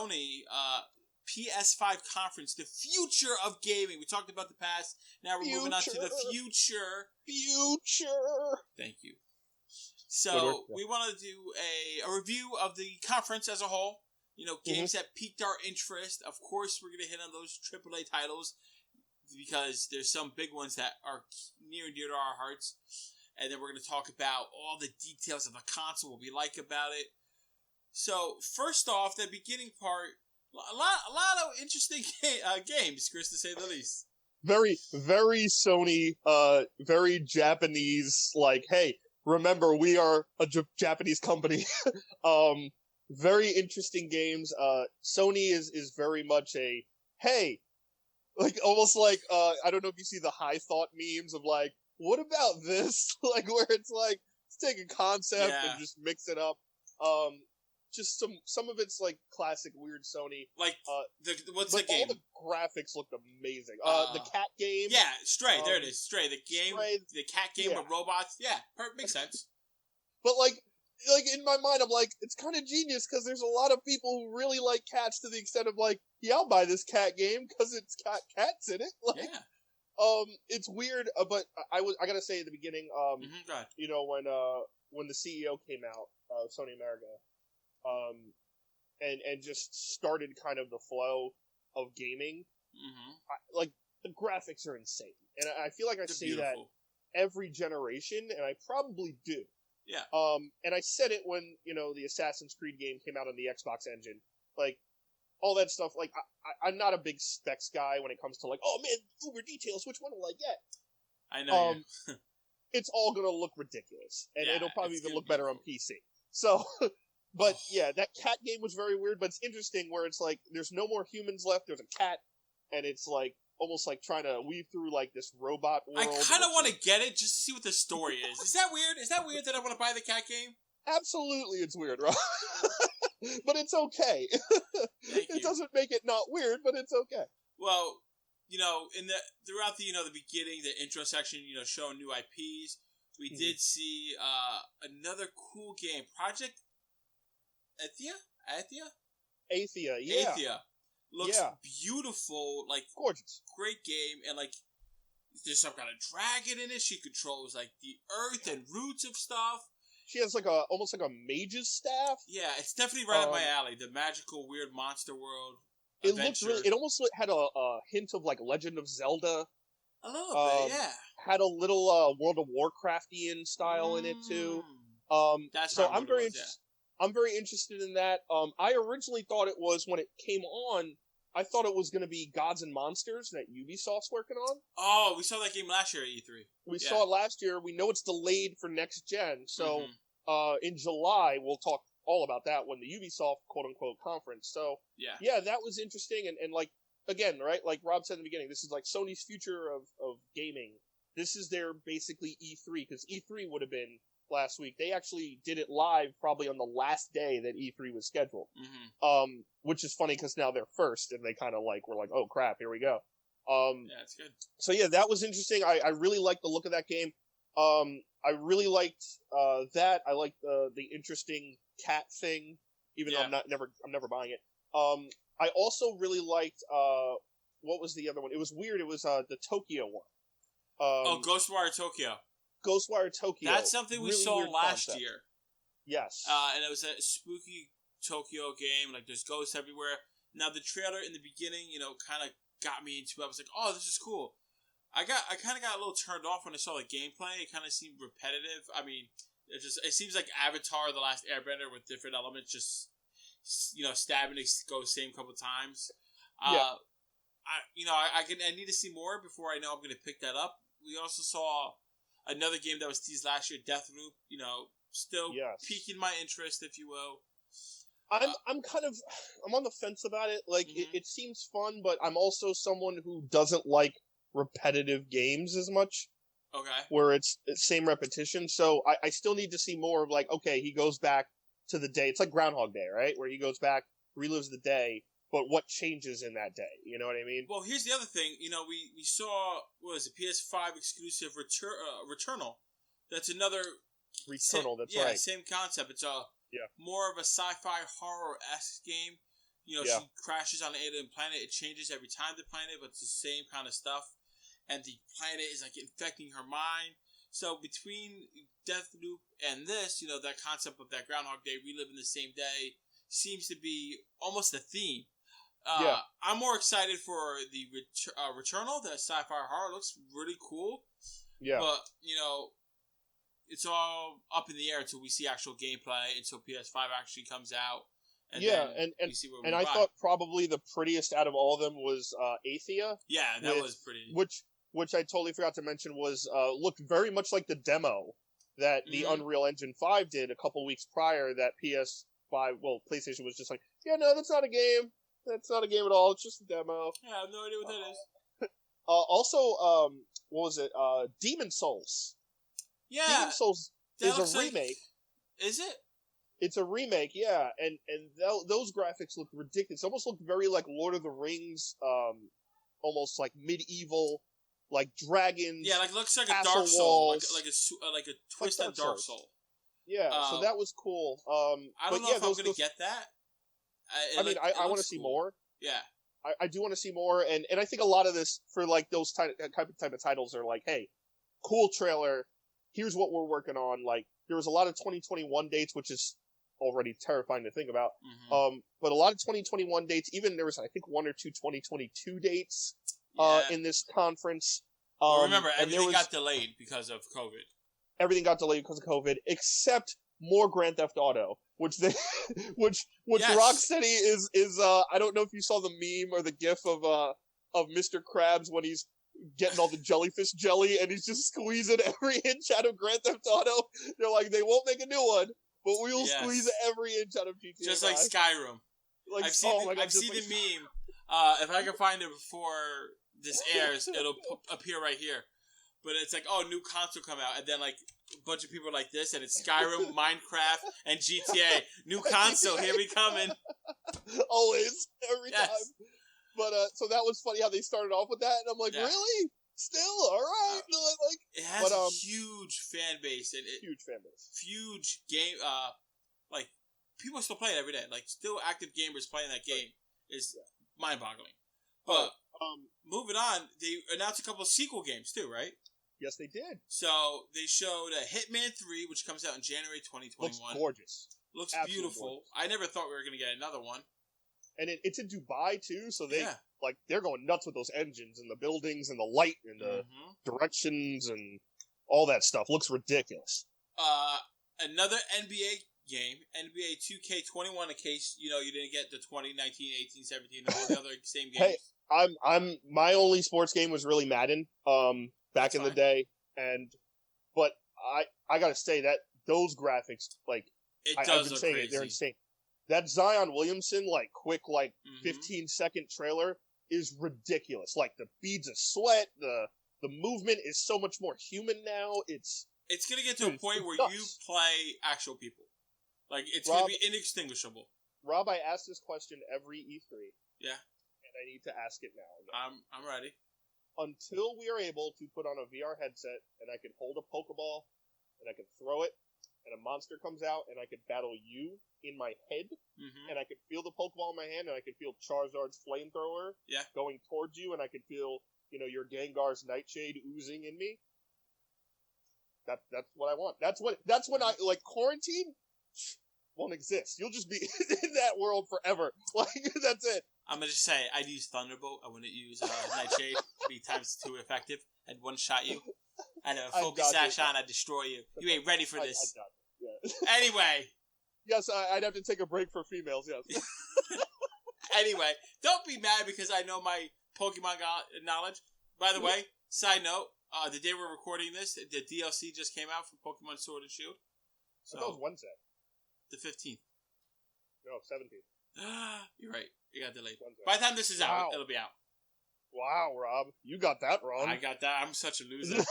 Sony PS5 conference, the future of gaming. We talked about the past. Now we're moving on to the future. Future. Thank you. So we want to do a review of the conference as a whole. Games that piqued our interest. Of course, we're going to hit on those AAA titles because there's some big ones that are near and dear to our hearts. And then we're going to talk about all the details of the console, what we like about it. So, first off, the beginning part, a lot of interesting games, Chris, to say the least. Very, very Sony, very Japanese, like, hey, remember, we are a Japanese company. Very interesting games. Sony is very much a, hey, like, almost like, I don't know if you see the high thought memes of, like, what about this? Like, where it's like, let's take a concept and just mix it up. Just some of it's like classic weird Sony. Like what's the game? All the graphics looked amazing. The cat game. Yeah, Stray. There it is. Stray. The game. Stray, the cat game with robots. Yeah, makes sense. But like in my mind, I'm like, it's kind of genius because there's a lot of people who really like cats to the extent of like, yeah, I'll buy this cat game because it's got cats in it. Like, it's weird, but I gotta say at the beginning, when the CEO came out of Sony America. And just started kind of the flow of gaming. Like, the graphics are insane. And I feel like I say that every generation, and I probably do. Yeah. And I said it when, the Assassin's Creed game came out on the Xbox engine. Like, all that stuff, like, I'm not a big specs guy when it comes to, like, oh man, uber details, which one will I get? I know It's all gonna look ridiculous. And it'll probably even look better on PC. So... But, yeah, that cat game was very weird, but it's interesting where it's like, there's no more humans left, there's a cat, and it's like, almost like trying to weave through, like, this robot world. I kind of want to get it just to see what the story is. Is that weird? Is that weird that I want to buy the cat game? Absolutely it's weird, right? But it's okay. It doesn't make it not weird, but it's okay. Well, throughout the beginning, the intro section, showing new IPs, we did see another cool game, Project Aitha? Aitha. Looks beautiful, like gorgeous. Great game, and like there's some kind of dragon in it. She controls like the earth and roots of stuff. She has like almost like a mage's staff. Yeah, it's definitely right up my alley. The magical, weird monster world. It looked really. It almost had a hint of like Legend of Zelda. A little bit, yeah. Had a little World of Warcraftian style in it too. That's so I'm very interested. I'm very interested in that. I originally thought it was, when it came on, I thought it was going to be Gods and Monsters that Ubisoft's working on. Oh, we saw that game last year at E3. We saw it last year. We know it's delayed for next gen. So in July, we'll talk all about that when the Ubisoft quote-unquote conference. So yeah, that was interesting. And like, again, right, like Rob said in the beginning, this is like Sony's future of gaming. This is their basically E3, because E3 would have been last week. They actually did it live probably on the last day that E3 was scheduled. Which is funny because now they're first and they kind of like, we're like, oh crap, here we go. Yeah, it's good. So yeah, that was interesting. I really liked the look of that game. I really liked that. I liked the interesting cat thing, even though I'm never buying it. I also really liked what was the other one? It was weird. It was the Tokyo one. Ghostwire Tokyo. Ghostwire Tokyo. That's something we saw last year. Yes. And it was a spooky Tokyo game. Like, there's ghosts everywhere. Now, the trailer in the beginning, kind of got me into it. I was like, oh, this is cool. I kind of got a little turned off when I saw the gameplay. It kind of seemed repetitive. I mean, it seems like Avatar: The Last Airbender with different elements, just, stabbing the ghost same couple times. Yeah. I need to see more before I know I'm going to pick that up. We also saw another game that was teased last year, Deathloop, still piquing my interest, if you will. I'm on the fence about it. Like, it seems fun, but I'm also someone who doesn't like repetitive games as much. Okay. Where it's same repetition. So I still need to see more of like, okay, he goes back to the day. It's like Groundhog Day, right? Where he goes back, relives the day, but what changes in that day? You know what I mean? Well, here's the other thing. We saw, what was it, PS5 exclusive Returnal. That's another... Returnal, that's right. right. Yeah, same concept. It's more of a sci-fi horror-esque game. She crashes on an alien planet. It changes every time the planet, but it's the same kind of stuff. And the planet is like infecting her mind. So between Deathloop and this, that concept of that Groundhog Day, reliving the same day, seems to be almost a theme. I'm more excited for the Returnal. The sci-fi horror looks really cool. Yeah. But, it's all up in the air until we see actual gameplay, until PS5 actually comes out. And and I thought probably the prettiest out of all of them was Aitha. Yeah, that was pretty. Which I totally forgot to mention was looked very much like the demo that the Unreal Engine 5 did a couple weeks prior. That PlayStation was just like, yeah, no, that's not a game. That's not a game at all. It's just a demo. Yeah, I have no idea what that is. Also, what was it? Demon Souls. Yeah, Demon Souls is a remake. Is it? It's a remake, yeah, and those graphics look ridiculous. It almost looked very like Lord of the Rings, almost like medieval, like dragons. Yeah, like looks like a Dark Soul, like a twist on Dark Soul. Yeah, so that was cool. I don't know if I'm going to get that. I want to see more. Yeah, I do want to see more, and I think a lot of this for like those type of titles are like, hey, cool trailer. Here's what we're working on. Like there was a lot of 2021 dates, which is already terrifying to think about. But a lot of 2021 dates, even there was, I think, 1 or 2 2022 dates in this conference. Remember, everything got delayed because of COVID. Everything got delayed because of COVID, except more Grand Theft Auto, which Rocksteady is I don't know if you saw the meme or the gif of Mr. Krabs when he's getting all the jellyfish jelly and he's just squeezing every inch out of Grand Theft Auto. They're like, they won't make a new one, but we'll squeeze every inch out of GTA. Just like Skyrim. Like, I've seen the meme. If I can find it before this airs, it'll appear right here. But it's like, new console come out, and then like a bunch of people like this, and it's Skyrim, Minecraft, and GTA. New console, here we coming. Always, every time. But so that was funny how they started off with that, and I'm like, really? Still, all right. It has a huge fan base, and huge game. Like people still play it every day. Like still active gamers playing that game is mind-boggling. But moving on, they announced a couple of sequel games too, right? Yes, they did. So they showed a Hitman 3, which comes out in January 2021. Looks gorgeous. Looks beautiful. Gorgeous. I never thought we were going to get another one. And it's in Dubai too, so they're going nuts with those engines and the buildings and the light and the directions and all that stuff. Looks ridiculous. Another NBA game, NBA 2K21. In case you didn't get the 20, 19, 18, 17, and all the other same games. Hey, I'm my only sports game was really Madden. Back in the day, but I gotta say that those graphics, like I've been saying it, they're insane. That Zion Williamson, like quick, 15-second trailer is ridiculous. Like the beads of sweat, the movement is so much more human now. It's gonna get to a point where you play actual people. Like it's gonna be inextinguishable. Rob, I ask this question every E3. Yeah. And I need to ask it now. Again. I'm ready. Until we are able to put on a VR headset and I can hold a Pokeball and I can throw it and a monster comes out and I can battle you in my head and I can feel the Pokeball in my hand and I can feel Charizard's flamethrower going towards you and I can feel, your Gengar's Nightshade oozing in me. That's what I want. That's when I, like, quarantine won't exist. You'll just be in that world forever. Like, that's it. I'm going to just say, I'd use Thunderbolt. I wouldn't use Nightshade to be times 2 effective. I'd one-shot you. I'd have a focus sash on. I'd destroy you. You ain't ready for this. Anyway. Yes, I'd have to take a break for females, yes. Anyway, don't be mad because I know my Pokemon knowledge. By the way, side note, the day we're recording this, the DLC just came out for Pokemon Sword and Shield. So that was Wednesday. The 15th. No, 17th. You're right. You got delayed. By the time this is out, it'll be out. Wow, Rob. You got that wrong. I got that. I'm such a loser.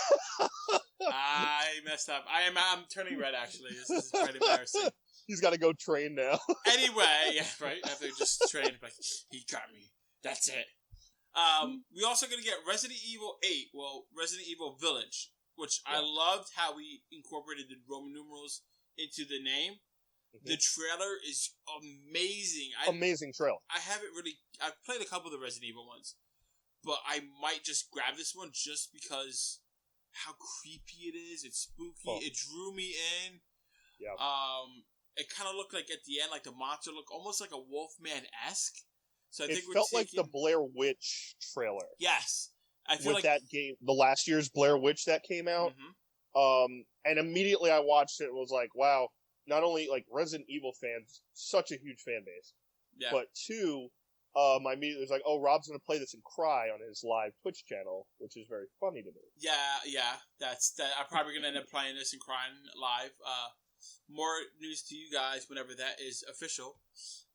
I messed up. I'm turning red, actually. This is quite embarrassing. He's got to go train now. Anyway, yeah, right? I have to just train. Like, he got me. That's it. We also going to get Resident Evil 8. Well, Resident Evil Village, which I loved how we incorporated the Roman numerals into the name. The trailer is amazing. Amazing trailer. I've played a couple of the Resident Evil ones, but I might just grab this one just because how creepy it is. It's spooky. It drew me in. Yeah. It kind of looked like at the end, like the monster looked almost like a Wolfman-esque. So I think it felt like the Blair Witch trailer. Yes. I feel with like that game, the last year's Blair Witch that came out. And immediately I watched it and was like, wow, not only like Resident Evil fans, such a huge fan base, but two, I immediately was like, oh, Rob's going to play this and cry on his live Twitch channel, which is very funny to me. Yeah, that's that. I'm probably going to end up playing this and crying live. More news to you guys whenever that is official,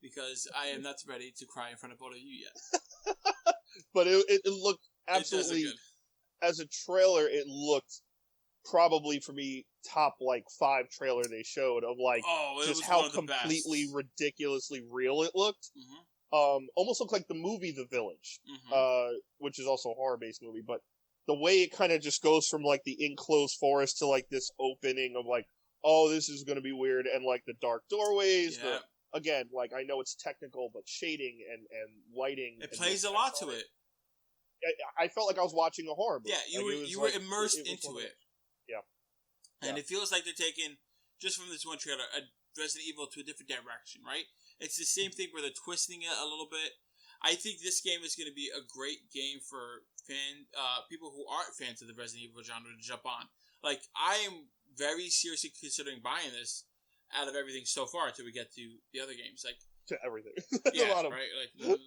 because I am not ready to cry in front of both of you yet. But it looked absolutely, as a trailer, it looked probably for me top like 5 trailer they showed of like just how completely ridiculously real it looked. Almost looked like the movie The Village, which is also a horror based movie, but the way it kind of just goes from like the enclosed forest to like this opening of like, oh, this is going to be weird, and like the dark doorways. Again, like I know it's technical, but shading and lighting, it plays a lot to it. I felt like I was watching a horror movie. Yeah, you were immersed into it. Yeah. And it feels like they're taking, just from this one trailer, a Resident Evil to a different direction, right? It's the same thing where they're twisting it a little bit. I think this game is going to be a great game for people who aren't fans of the Resident Evil genre to jump on. Like, I am very seriously considering buying this out of everything so far until we get to the other games. Like, to everything. Yeah, right?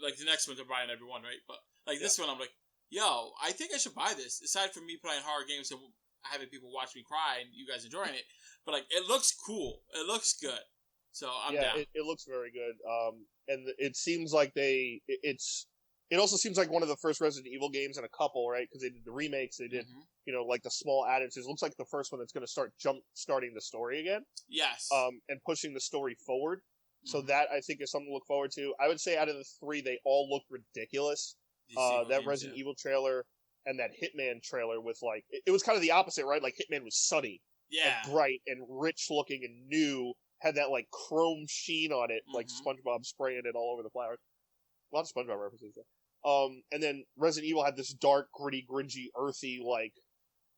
Like the next one, they're buying every one, right? But, like, this one, I'm like, yo, I think I should buy this. Aside from me playing horror games and having people watch me cry and you guys enjoying it. But, like, it looks cool. It looks good. So, I'm down. It looks very good. And it seems like it also seems like one of the first Resident Evil games in a couple, right? Because they did the remakes, they did, like the small add-ins. It looks like the first one that's going to start starting the story again. Yes. And pushing the story forward. So that, I think, is something to look forward to. I would say out of the 3, they all look ridiculous. That Resident Evil trailer and that Hitman trailer with, like, it was kind of the opposite, right? Like, Hitman was sunny and bright and rich-looking and new, had that, like, chrome sheen on it, like SpongeBob spraying it all over the flowers. A lot of SpongeBob references there. And then Resident Evil had this dark, gritty, grungy, earthy, like,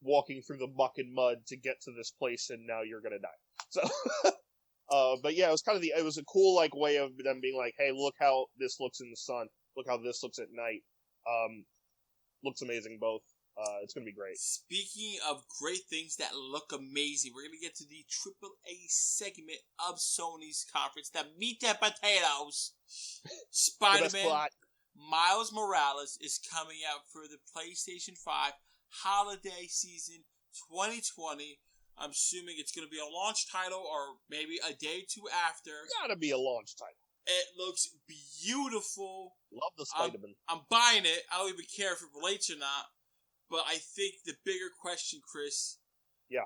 walking through the muck and mud to get to this place, and now you're gonna die. So, but yeah, it was a cool, like, way of them being like, hey, look how this looks in the sun. Look how this looks at night. Looks amazing, both. It's gonna be great. Speaking of great things that look amazing, we're gonna get to the AAA segment of Sony's conference, the meat and potatoes. Spider-Man Miles Morales is coming out for the PlayStation 5 holiday season 2020. I'm assuming it's going to be a launch title or maybe a day or two after. Gotta be a launch title. It looks beautiful. Love the Spider-Man. I'm buying it. I don't even care if it relates or not. But I think the bigger question, Chris. Yeah.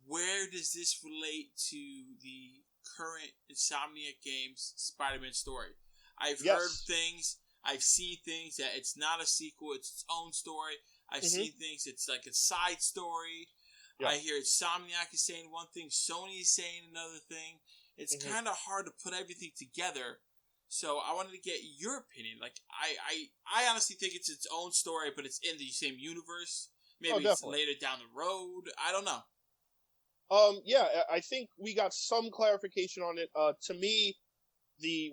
Where does this relate to the current Insomniac Games Spider-Man story? I've heard things. I've seen things that it's not a sequel. It's its own story. I've seen things. It's like a side story. Yeah. I hear Insomniac is saying one thing. Sony is saying another thing. It's kind of hard to put everything together. So I wanted to get your opinion. Like, I honestly think it's its own story, but it's in the same universe. Maybe it's later down the road. I don't know. Yeah, I think we got some clarification on it. To me,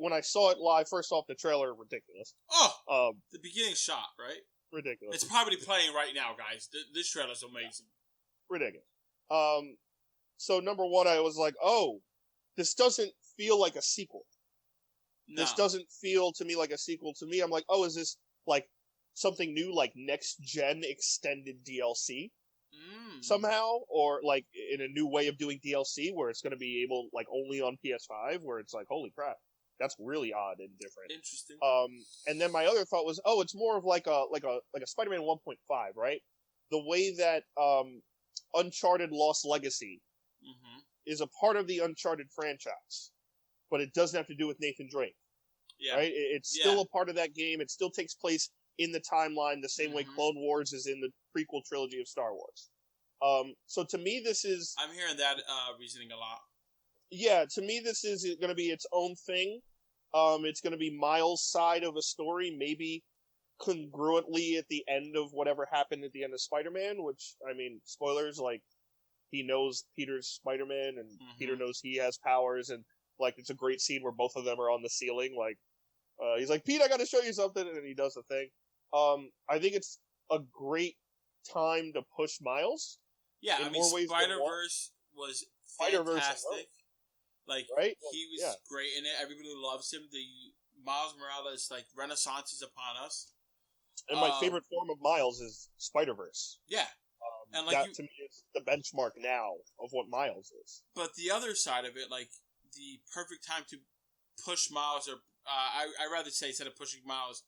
when I saw it live, first off, the trailer, ridiculous. Oh, the beginning shot, right? Ridiculous. It's probably playing right now, guys. This trailer's amazing. Ridiculous. So number one, I was like, oh, this doesn't feel like a sequel. No. This doesn't feel to me like a sequel. To me, I'm like, oh, is this like something new, like next gen extended DLC somehow, or like in a new way of doing DLC where it's going to be able like only on PS5, where it's like, holy crap, that's really odd and different. Interesting. And then my other thought was, oh, it's more of like a Spider-Man 1.5, right? The way that Uncharted Lost Legacy is a part of the Uncharted franchise, but it doesn't have to do with Nathan Drake. Yeah. Right? It's still a part of that game. It still takes place in the timeline the same way Clone Wars is in the prequel trilogy of Star Wars. So to me, this is... I'm hearing that reasoning a lot. Yeah, to me, this is going to be its own thing. It's going to be Miles' side of a story, maybe congruently at the end of whatever happened at the end of Spider-Man, which, I mean, spoilers, like, he knows Peter's Spider-Man, and Peter knows he has powers, and, like, it's a great scene where both of them are on the ceiling, like, he's like, Pete, I gotta show you something, and then he does the thing. I think it's a great time to push Miles. Yeah, I mean, Spider-Verse was fantastic. Like, right? He was great in it. Everybody loves him. The Miles Morales, like, renaissance is upon us. And my favorite form of Miles is Spider-Verse. Yeah. And like that, to me, is the benchmark now of what Miles is. But the other side of it, like, the perfect time to push Miles, or I rather say, instead of pushing Miles,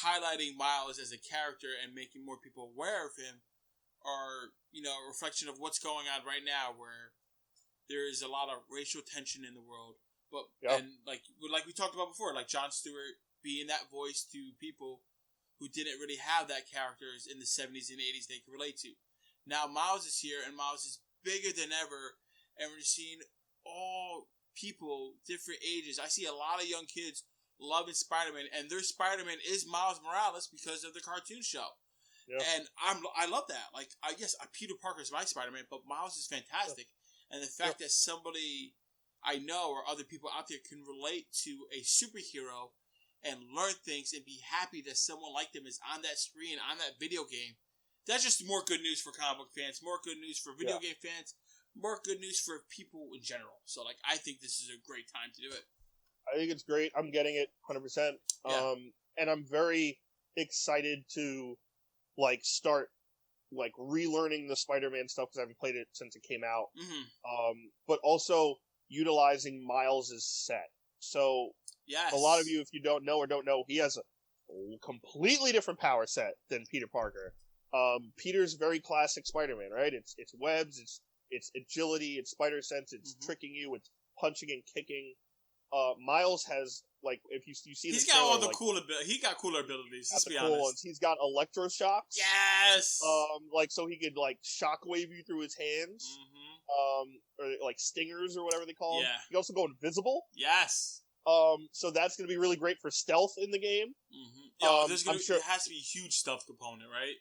highlighting Miles as a character and making more people aware of him, are, you know, a reflection of what's going on right now, where there is a lot of racial tension in the world. But and like we talked about before, like Jon Stewart being that voice to people who didn't really have that characters in the 70s and 80s they could relate to. Now Miles is here, and Miles is bigger than ever, and we're seeing all people, different ages. I see a lot of young kids loving Spider-Man, and their Spider-Man is Miles Morales because of the cartoon show. Yep. And I love that. Like, I guess Peter Parker is my Spider-Man, but Miles is fantastic. Yep. And the fact that somebody I know or other people out there can relate to a superhero and learn things and be happy that someone like them is on that screen, on that video game, that's just more good news for comic book fans, more good news for video game fans, more good news for people in general. So, like, I think this is a great time to do it. I think it's great. I'm getting it 100%. Yeah. And I'm very excited to, like, start, like, relearning the Spider-Man stuff because I haven't played it since it came out. But also utilizing Miles' set. So, a lot of you, if you don't know, he has a completely different power set than Peter Parker. Peter's very classic Spider-Man, right? It's webs, it's agility, it's spider sense, it's tricking you, it's punching and kicking. Miles has, like, if you see he's the got trailer, all the cool he got cooler abilities. Let's be honest. Ones. He's got electroshocks. Yes. Like, so he could, like, shockwave you through his hands. Or like stingers or whatever they call them. He can also go invisible. Yes. So that's going to be really great for stealth in the game. There has to be a huge stealth component, right?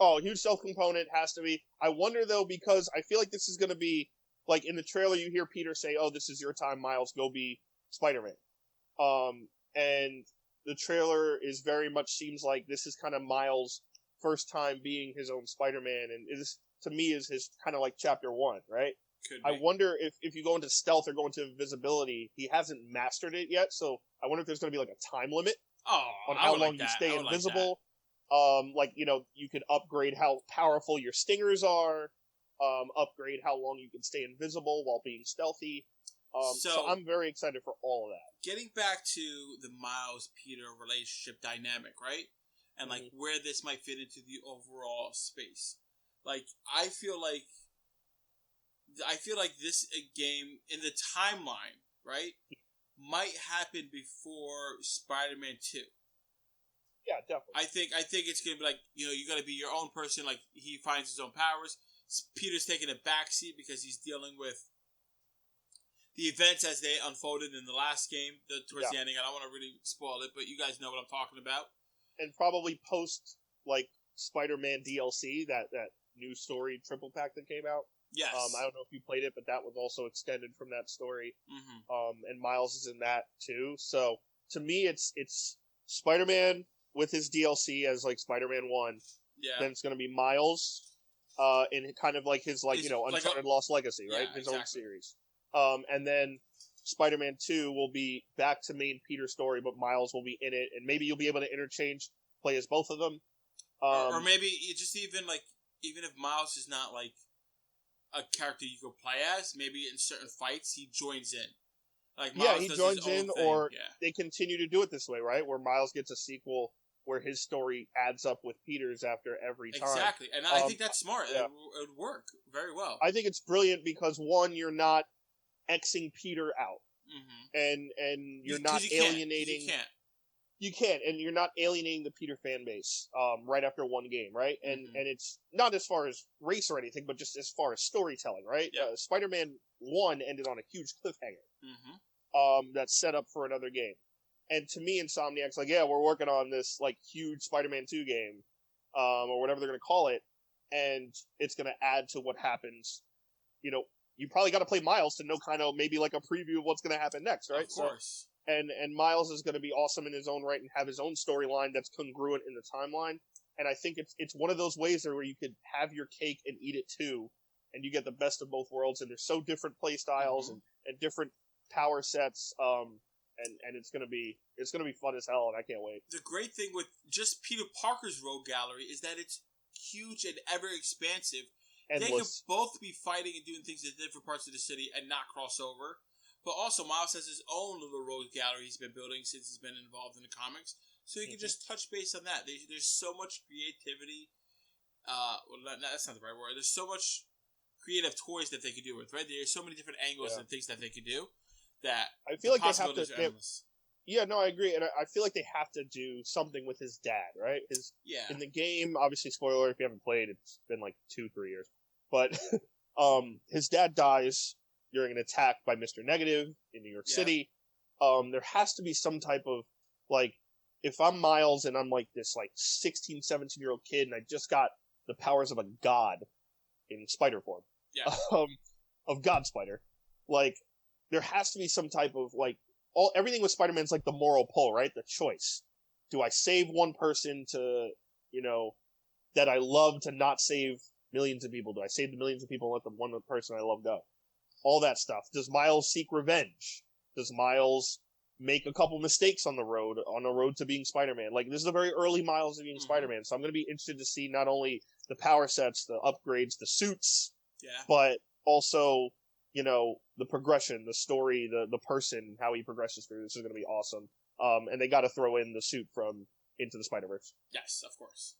Oh, huge stealth component has to be. I wonder, though, because I feel like this is going to be, like, in the trailer you hear Peter say, oh, this is your time, Miles, go be Spider-Man. And the trailer is very much seems like this is kind of Miles' first time being his own Spider-Man, and this, to me, is his kind of like chapter 1, right? I wonder if you go into stealth or go into invisibility, he hasn't mastered it yet, so I wonder if there's going to be, like, a time limit on how long you stay invisible. Like, you know, you could upgrade how powerful your stingers are, upgrade how long you can stay invisible while being stealthy. So I'm very excited for all of that. Getting back to the Miles-Peter relationship dynamic, right? And, like, where this might fit into the overall space. Like, I feel like this game, in the timeline, right, might happen before Spider-Man 2. Yeah, definitely. I think it's gonna be like, you know, you gotta be your own person. Like, he finds his own powers. Peter's taking a backseat because he's dealing with the events as they unfolded in the last game, towards the ending. I don't want to really spoil it, but you guys know what I'm talking about. And probably post, like, Spider-Man DLC, that new story triple pack that came out. Yes. I don't know if you played it, but that was also extended from that story. And Miles is in that too. So to me, it's Spider-Man with his DLC as, like, Spider-Man 1. Yeah. Then it's going to be Miles, in kind of like his, like, you know, Uncharted Lost Legacy, right? Yeah, his own series. And then Spider-Man 2 will be back to main Peter story, but Miles will be in it, and maybe you'll be able to play as both of them. Or maybe you just even if Miles is not, like, a character you go play as, maybe in certain fights he joins in. Like, Miles he joins in, or they continue to do it this way, right? Where Miles gets a sequel where his story adds up with Peter's after every time. Exactly, and I think that's smart. Yeah. It would work very well. I think it's brilliant because, one, you're not Xing Peter out, and you're not alienating. You can't. You can't, and you're not alienating the Peter fan base right after one game, right? And it's not as far as race or anything, but just as far as storytelling, right? Yep. Spider-Man 1 ended on a huge cliffhanger that's set up for another game. And to me, Insomniac's like, yeah, we're working on this like huge Spider-Man 2 game, or whatever they're going to call it, and it's going to add to what happens. You know, you probably got to play Miles to know kind of maybe like a preview of what's going to happen next, right? Of course. So, and Miles is going to be awesome in his own right and have his own storyline that's congruent in the timeline. And I think it's one of those ways there where you could have your cake and eat it too, and you get the best of both worlds. And there's so different play styles and different power sets. And it's gonna be fun as hell, and I can't wait. The great thing with just Peter Parker's rogue gallery is that it's huge and ever expansive. Endless. They could both be fighting and doing things in different parts of the city and not cross over. But also, Miles has his own little rogue gallery he's been building since he's been involved in the comics. So he can just touch base on that. There's so much creativity. That's not the right word. There's so much creative toys that they could do with, right? There's so many different angles and things that they could do that I feel like they have to. I agree, and I feel like they have to do something with his dad, right? In the game, obviously, spoiler if you haven't played, it's been like 2-3 years, but his dad dies during an attack by Mr. Negative in New York City. There has to be some type of, like, if I'm Miles and I'm like this like 16, 17-year-old kid and I just got the powers of a god in spider form, of God Spider, like, there has to be some type of, like, everything with Spider-Man's like the moral pull, right? The choice. Do I save one person to, that I love to not save millions of people? Do I save the millions of people and let the one person I love go? All that stuff. Does Miles seek revenge? Does Miles make a couple mistakes on the road to being Spider-Man? Like, this is a very early Miles of being Spider-Man, so I'm going to be interested to see not only the power sets, the upgrades, the suits, but also, the progression, the story, the person, how he progresses through. This is going to be awesome. And they got to throw in the suit from Into the Spider-Verse. Yes, of course.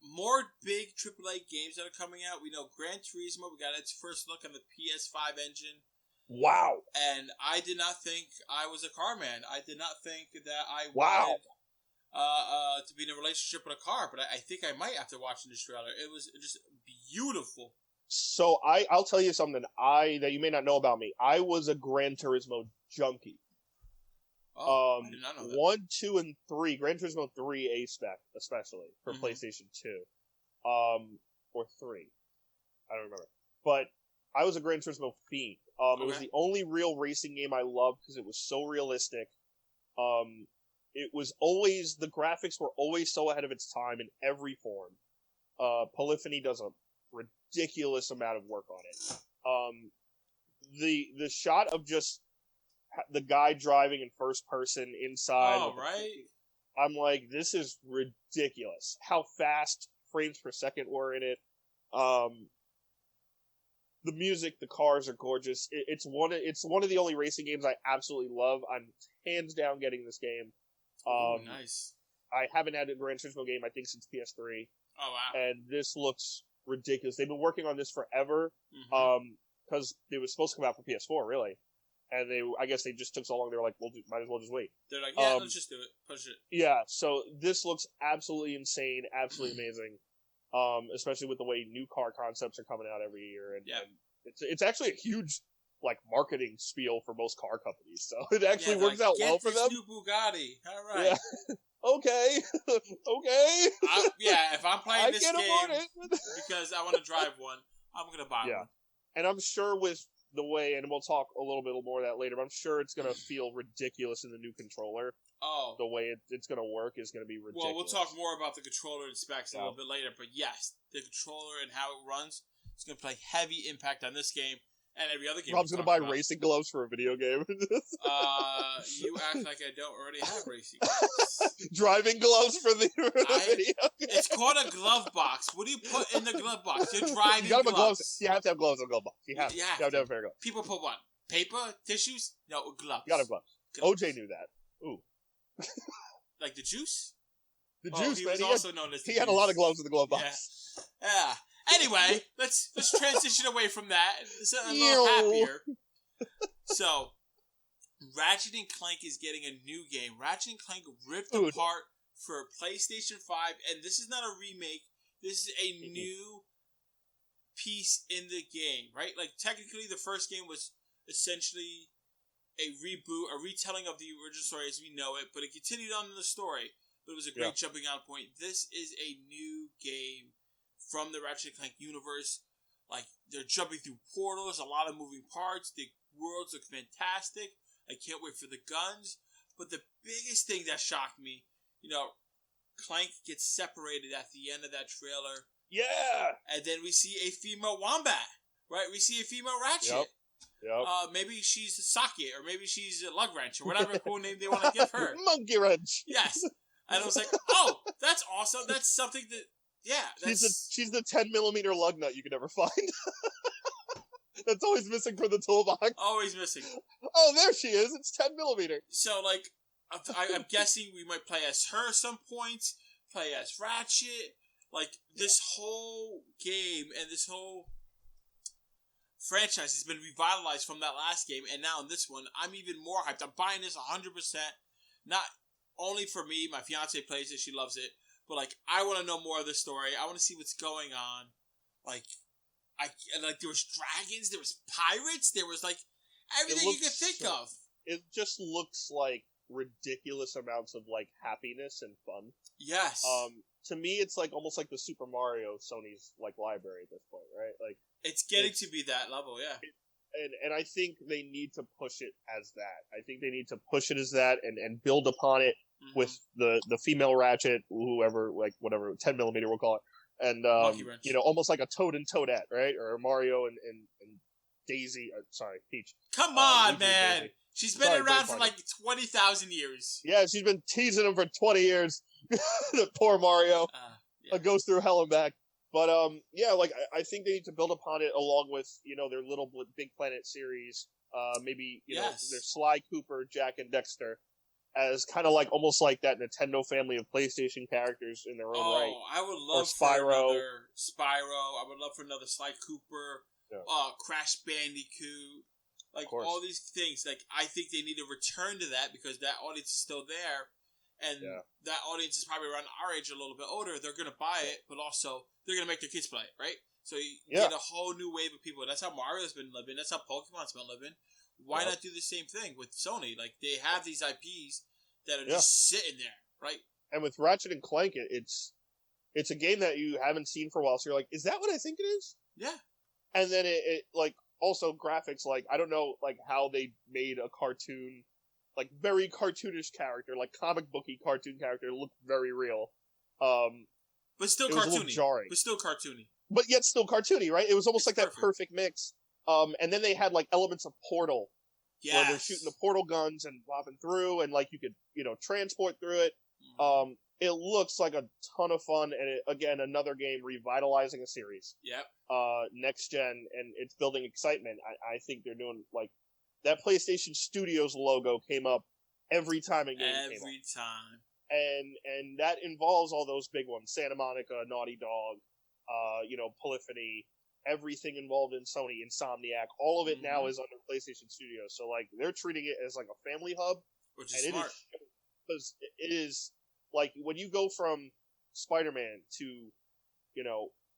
More big AAA games that are coming out. We know Gran Turismo. We got its first look on the PS5 engine. Wow. And I did not think I was a car man. I did not think that I wanted to be in a relationship with a car. But I think I might after watching this trailer. It was just beautiful. So I'll tell you something that you may not know about me. I was a Gran Turismo junkie. I did not know that. 1, 2, and 3. Gran Turismo 3 A-Spec, especially, for PlayStation 2. Or 3. I don't remember. But I was a Gran Turismo fiend. It was the only real racing game I loved because it was so realistic. It was always, the graphics were always so ahead of its time in every form. Polyphony does a ridiculous amount of work on it. The shot of just the guy driving in first person inside. Oh, right. I'm like, this is ridiculous. How fast frames per second were in it. The music, the cars are gorgeous. It's one of the only racing games I absolutely love. I'm hands down getting this game. Nice. I haven't had a Gran Turismo game, I think, since PS3. Oh, wow. And this looks ridiculous. They've been working on this forever. Because it was supposed to come out for PS4, really. And I guess they just took so long, they were like, might as well just wait. They're like, yeah, let's just do it. Push it. Yeah, so this looks absolutely insane, absolutely amazing. Especially with the way new car concepts are coming out every year. And it's actually a huge, like, marketing spiel for most car companies. So it actually works out well for them. Get this new Bugatti. All right. Yeah. Okay. If I'm playing this game because I want to drive one, I'm going to buy one. And I'm sure with the way, and we'll talk a little bit more of that later, but I'm sure it's going to feel ridiculous in the new controller. Oh. The way it's going to work is going to be ridiculous. Well, we'll talk more about the controller and specs a little bit later, but yes, the controller and how it runs is going to play heavy impact on this game and every other game. Rob's going to buy racing gloves for a video game. You act like I don't already have racing gloves. Driving gloves for the video game. It's called a glove box. What do you put in the glove box? You're driving gloves. You have to have gloves on glove box. You have to have a pair of gloves. People put what? Paper? Tissues? No, gloves. You gotta have gloves. OJ knew that. Ooh. Like the juice? The juice, he man. was also known as the He had a lot of gloves in the glove box. Yeah. Anyway, let's transition away from that. So I'm a little happier. So, Ratchet and Clank is getting a new game. Ratchet and Clank ripped apart for PlayStation 5, and this is not a remake. This is a new piece in the game, right? Like, technically, the first game was essentially a reboot, a retelling of the original story as we know it, but it continued on in the story. But it was a great jumping out point. This is a new game from the Ratchet and Clank universe. Like, they're jumping through portals, a lot of moving parts. The worlds look fantastic. I can't wait for the guns. But the biggest thing that shocked me, Clank gets separated at the end of that trailer. Yeah! And then we see a female Wombat, right? We see a female Ratchet. Yep. Maybe she's a Socket, or maybe she's a Lug Wrench, or whatever cool name they want to give her. Monkey Wrench! Yes. And I was like, oh, that's awesome. That's something that, She's the 10mm lug nut you can never find. That's always missing from the toolbox. Always missing. Oh, there she is. It's 10mm. So, like, I'm guessing we might play as her at some points, play as Ratchet. Like, this whole game and this whole franchise has been revitalized from that last game, and now in this one, I'm even more hyped. I'm buying this 100%. Not only for me, my fiance plays it, she loves it, but, like, I want to know more of the story. I want to see what's going on. Like, there was dragons, there was pirates, there was, like, everything you could think of. It just looks like ridiculous amounts of, like, happiness and fun. Yes. To me, it's like almost like the Super Mario Sony's like library at this point, right? Like, it's getting to be that level, yeah. And I think they need to push it as that. I think they need to push it as that and build upon it with the female Ratchet, whoever, like, whatever, 10mm we'll call it. And, almost like a Toad and Toadette, right? Or Mario and Daisy, Peach. Come on, man! She's been around for like 20,000 years. Yeah, she's been teasing him for 20 years. Poor Mario. Goes through hell and back. But, I think they need to build upon it along with, their Little Big Planet series. Maybe, their Sly Cooper, Jack and Dexter. As kind of like, almost like that Nintendo family of PlayStation characters in their own right. Oh, I would love for another Spyro. I would love for another Sly Cooper. Crash Bandicoot. Like, all these things. Like, I think they need to return to that because that audience is still there. And that audience is probably around our age, a little bit older. They're going to buy it, but also they're going to make their kids play it, right? So you get a whole new wave of people. That's how Mario's been living. That's how Pokemon's been living. Why not do the same thing with Sony? Like, they have these IPs that are just sitting there, right? And with Ratchet and Clank, it's a game that you haven't seen for a while, so you're like, is that what I think it is? Yeah. And then it like, also graphics, like, I don't know, like, how they made a cartoon, like, very cartoonish character, like, comic booky cartoon character, looked very real. But still cartoony. But still cartoony. But yet still cartoony, right? It was almost like that perfect mix. And then they had, like, elements of Portal. Yes. Where they're shooting the portal guns and popping through, and, like, you could, transport through it. It looks like a ton of fun, and again, another game revitalizing a series. Yep. Next gen, and it's building excitement. I think they're doing, like, that PlayStation Studios logo came up every time a game came up. Every time. And that involves all those big ones. Santa Monica, Naughty Dog, Polyphony, everything involved in Sony, Insomniac, all of it now is under PlayStation Studios. So, like, they're treating it as, like, a family hub. Which is smart. Because it is, like, when you go from Spider-Man to,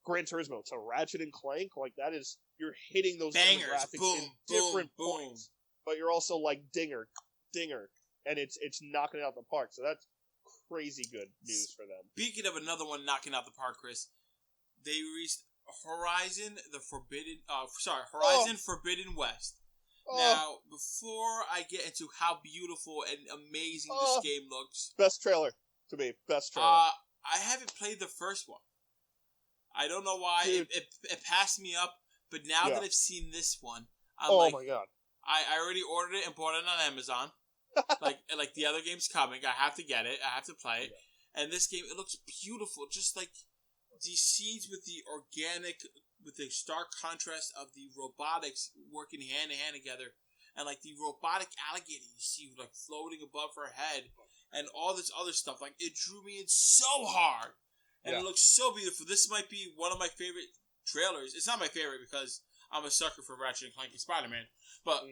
Gran Turismo to Ratchet and Clank, like, that is, you're hitting those bangers, demographics in different points. But you're also, like, dinger, and it's knocking it out the park. So that's crazy good news for them. Speaking of another one knocking out the park, Chris, they released Horizon Forbidden West. Now, before I get into how beautiful and amazing this game looks, best trailer to me, best trailer. I haven't played the first one. I don't know why it passed me up, but now that I've seen this one, I'm my god! I already ordered it and bought it on Amazon. like the other game's coming, I have to get it. I have to play it, and this game, it looks beautiful, just like these scenes with the organic, with the stark contrast of the robotics working hand in hand together, and like the robotic alligator you see like floating above her head, and all this other stuff. Like, it drew me in so hard, and it looks so beautiful. This might be one of my favorite trailers. It's not my favorite because I'm a sucker for Ratchet and Clank and Spider-Man. But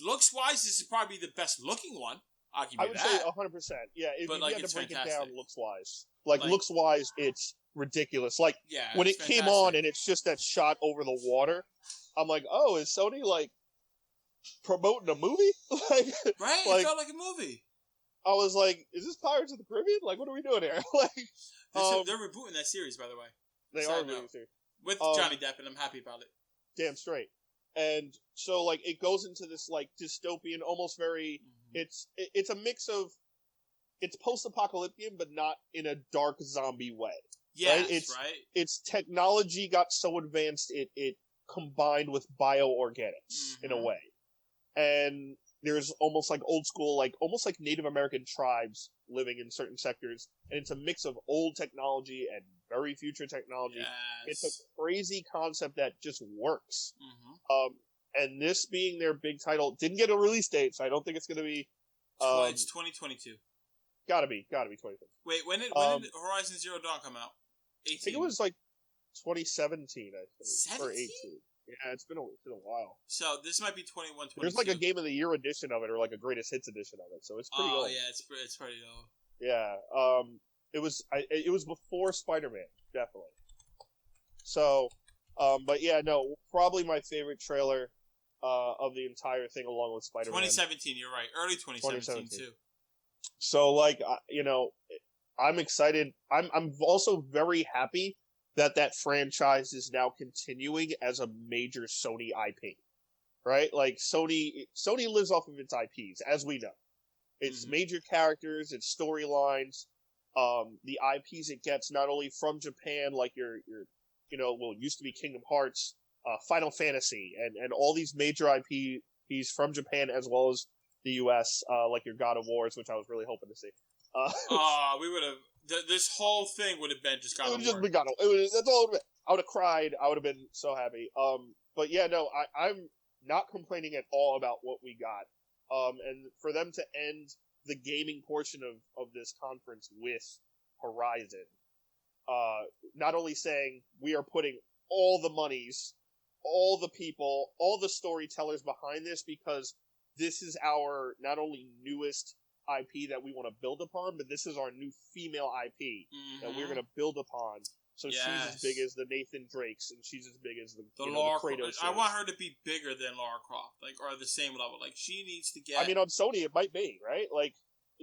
looks-wise, this is probably the best-looking one. I'll give you that. I would say 100%. Yeah, if you had to break it down looks-wise. Like looks-wise, it's ridiculous. Like, when it came on and it's just that shot over the water, I'm like, oh, is Sony, like, promoting a movie? Right, it felt like a movie. I was like, is this Pirates of the Caribbean? Like, what are we doing here? They're rebooting that series, by the way. They are rebooting the series. With Johnny Depp, and I'm happy about it. Damn straight. And so, like, it goes into this, like, dystopian, almost very... It's a mix of... It's post-apocalyptic, but not in a dark zombie way. Yes, right? Its technology got so advanced, it combined with bioorganics, in a way. And there's almost like old school, like almost like Native American tribes living in certain sectors. And it's a mix of old technology and very future technology. Yes. It's a crazy concept that just works. And this being their big title, didn't get a release date, so I don't think it's going to be... it's 2022. Gotta be 2022. Wait, when did Horizon Zero Dawn come out? 18? I think it was like 2017, I think. 17? Or 18. Yeah, it's been a while. So this might be 21, 22. There's like a Game of the Year edition of it, or like a Greatest Hits edition of it, so it's pretty old. Oh yeah, it's pretty old. Yeah, it was before Spider-Man, definitely. So, but yeah, no, probably my favorite trailer of the entire thing, along with Spider-Man. 2017, you're right, early 2017 too. So, like, I'm excited. I'm also very happy that franchise is now continuing as a major Sony IP, right? Like, Sony lives off of its IPs, as we know. Its major characters, its storylines, the IPs it gets not only from Japan, like your used to be Kingdom Hearts, Final Fantasy, and all these major IPs from Japan, as well as the US, like your God of Wars, which I was really hoping to see. We would have... This whole thing would have been just God of War. That's all. I would have cried. I would have been so happy. But yeah, no, I'm not complaining at all about what we got. And for them to end the gaming portion of this conference with Horizon, not only saying we are putting all the monies, all the people, all the storytellers behind this, because this is our not only newest IP that we want to build upon, but this is our new female IP that we're going to build upon. So she's as big as the Nathan Drakes, and she's as big as the Lara Kratos. I want her to be bigger than Lara Croft, or the same level. Like, she needs to get... I mean, on Sony, it might be, right? Like,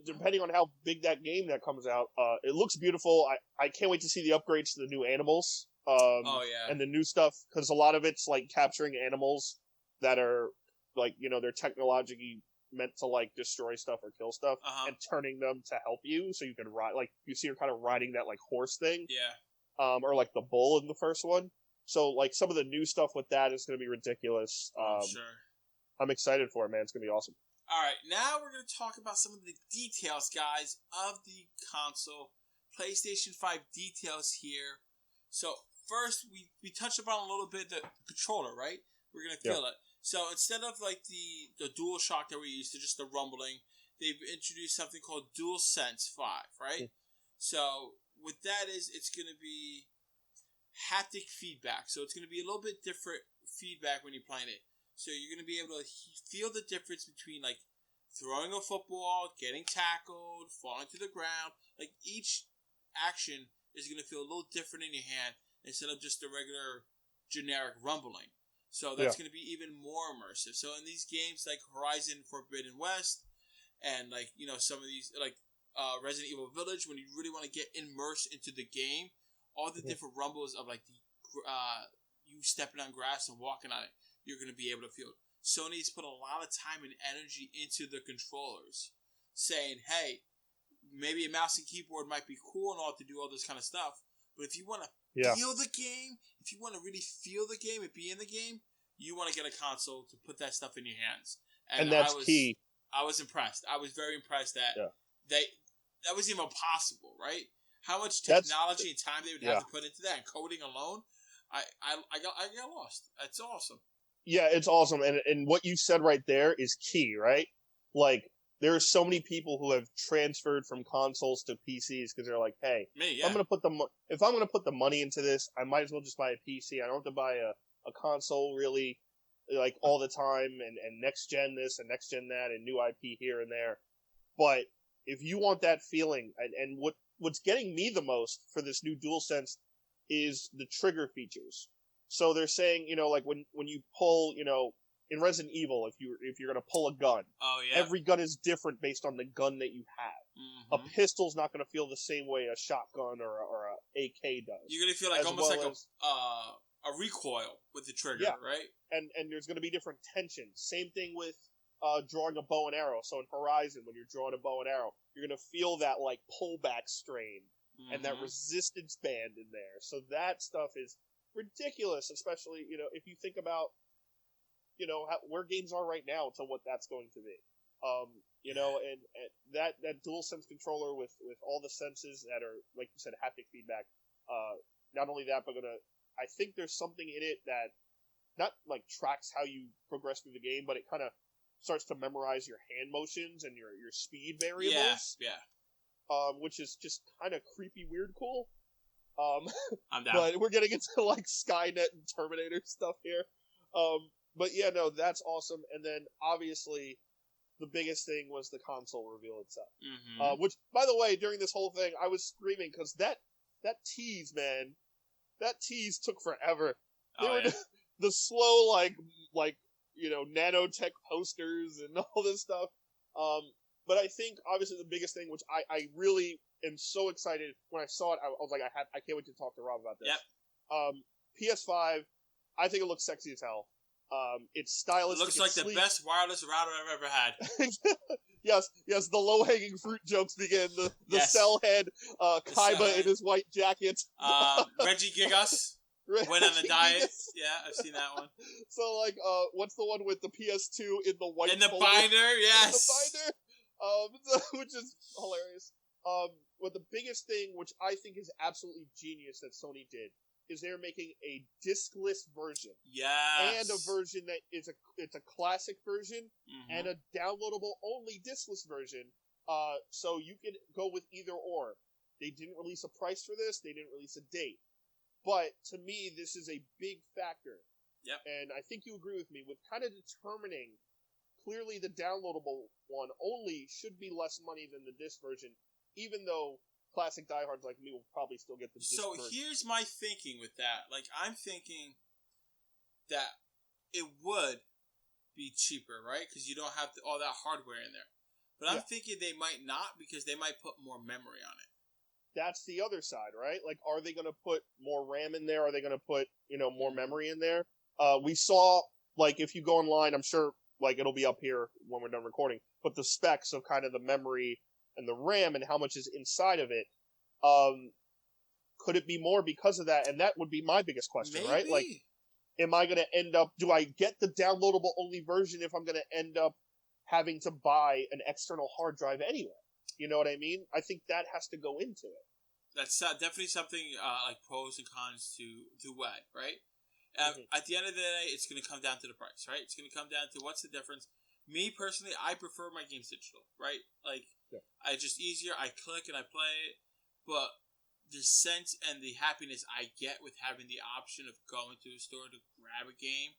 depending on how big that game that comes out, it looks beautiful. I can't wait to see the upgrades to the new animals. And the new stuff, because a lot of it's, like, capturing animals that are, like, they're technologically meant to, like, destroy stuff or kill stuff, and turning them to help you, so you can ride, like, you see her kind of riding that, like, horse thing. Yeah. Or, like, the bull in the first one. So, like, some of the new stuff with that is going to be ridiculous. Sure. I'm excited for it, man. It's going to be awesome. Alright, now we're going to talk about some of the details, guys, of the console. PlayStation 5 details here. So, first, we touched upon a little bit the controller, right? We're going to feel it. So instead of like the DualShock that we used to, just the rumbling, they've introduced something called DualSense 5, right? So what that is, it's going to be haptic feedback. So it's going to be a little bit different feedback when you're playing it. So you're going to be able to feel the difference between like throwing a football, getting tackled, falling to the ground. Like each action is going to feel a little different in your hand instead of just the regular generic rumbling. So that's going to be even more immersive. So in these games like Horizon Forbidden West and like, some of these like Resident Evil Village, when you really want to get immersed into the game, all the different rumbles of like you stepping on grass and walking on it, you're going to be able to feel it. Sony's put a lot of time and energy into the controllers, saying, hey, maybe a mouse and keyboard might be cool and all to do all this kind of stuff, but if you want to feel the game, if you want to really feel the game and be in the game, you want to get a console to put that stuff in your hands. And that's key. I was impressed. I was very impressed that that was even possible, right? How much technology and time they would have to put into that, and coding alone. I got lost. It's awesome. Yeah, it's awesome. And what you said right there is key, right? Like, there are so many people who have transferred from consoles to PCs because they're like, "Hey, if I'm going to put the money into this, I might as well just buy a PC. I don't have to buy a console really like all the time and next gen this and next gen that and new IP here and there. But if you want that feeling, and what's getting me the most for this new DualSense is the trigger features. So they're saying, like when you pull, in Resident Evil, if you're gonna pull a gun, every gun is different based on the gun that you have. A pistol's not gonna feel the same way a shotgun or a AK does. You're gonna feel like almost like a recoil with the trigger, right? And there's gonna be different tensions. Same thing with drawing a bow and arrow. So in Horizon, when you're drawing a bow and arrow, you're gonna feel that like pullback strain and that resistance band in there. So that stuff is ridiculous, especially if you think about where games are right now to what that's going to be. And that DualSense controller with all the senses that are, like you said, haptic feedback. Not only that, but I think there's something in it that not like tracks how you progress through the game, but it kind of starts to memorize your hand motions and your speed variables. Yeah. Which is just kind of creepy, weird, cool. I'm down. But we're getting into like Skynet and Terminator stuff here. But yeah, no, that's awesome. And then obviously the biggest thing was the console reveal itself. Which, by the way, during this whole thing, I was screaming because that tease, man, that tease took forever. They were the slow, like nanotech posters and all this stuff. But I think obviously the biggest thing, which I really am so excited when I saw it, I was like, I can't wait to talk to Rob about this. Yep. PS5, I think it looks sexy as hell. It's stylistic. It looks like the best wireless router I've ever had. Yes, the low-hanging fruit jokes begin. The cell head, Kaiba in his white jacket. Reggie Gigas went on a diet. Yeah, I've seen that one. So, like, what's the one with the PS2 in the white in the folder? Binder, yes. In the binder, which is hilarious. But the biggest thing, which I think is absolutely genius that Sony did, is they're making a discless version. Yes. And a version that it's a classic version and a downloadable only discless version. So you can go with either or. They didn't release a price for this. They didn't release a date. But to me, this is a big factor. Yep. And I think you agree with me with kind of determining clearly the downloadable one only should be less money than the disc version, even though classic diehards like me will probably still get the disc version. So here's my thinking with that. Like, I'm thinking that it would be cheaper, right? Because you don't have all that hardware in there. But I'm thinking they might not, because they might put more memory on it. That's the other side, right? Like, are they going to put more RAM in there? Are they going to put, more memory in there? We saw, like, if you go online, I'm sure, like, it'll be up here when we're done recording, but the specs of kind of the memory and the RAM and how much is inside of it. Could it be more because of that? And that would be my biggest question, Maybe. Right? Like, am I going to end up, do I get the downloadable only version if I'm going to end up having to buy an external hard drive anyway? You know what I mean? I think that has to go into it. That's definitely something like pros and cons to weigh, right? At the end of the day, it's going to come down to the price, right? It's going to come down to what's the difference. Me, personally, I prefer my games digital, right? Like, it's just easier. I click and I play it. But the sense and the happiness I get with having the option of going to a store to grab a game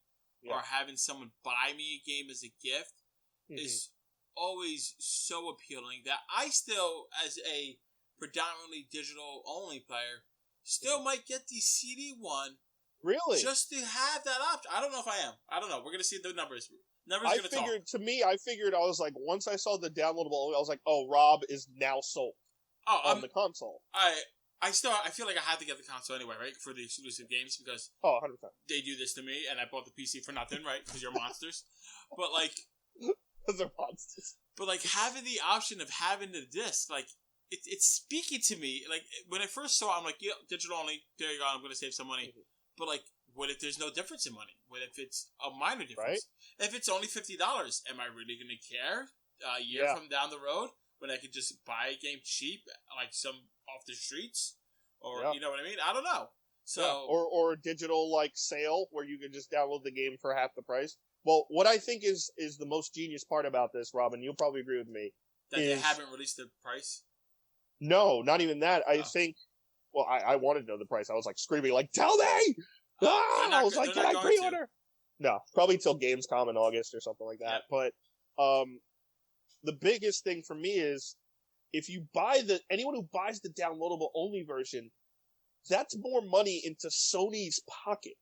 or having someone buy me a game as a gift is always so appealing that I still, as a predominantly digital only player, still might get the CD one. Really? Just to have that option. I don't know if I am. I don't know. We're going to see the numbers. Numbers are going to talk. I was like, once I saw the downloadable, I was like, oh, Rob is now sold on the console. I feel like I have to get the console anyway, right? For the exclusive games, because 100%. They do this to me, and I bought the PC for nothing, right? Because you're monsters. But, like... Because they're monsters. But, like, having the option of having the disc, like, it's speaking to me. Like, when I first saw it, I'm like, yeah, digital only. There you go. I'm going to save some money. But, like, what if there's no difference in money? What if it's a minor difference? Right? If it's only $50, am I really going to care a year from down the road when I could just buy a game cheap, like some off the streets? Or, you know what I mean? I don't know. So or a digital, like, sale where you can just download the game for half the price. Well, what I think is the most genius part about this, Robin, you'll probably agree with me. That they haven't released the price? No, not even that. I think... Well, I wanted to know the price. I was, like, screaming, like, tell me! I was like, can I pre-order? No, probably till Gamescom in August or something like that. Yep. But the biggest thing for me is if you buy anyone who buys the downloadable only version, that's more money into Sony's pocket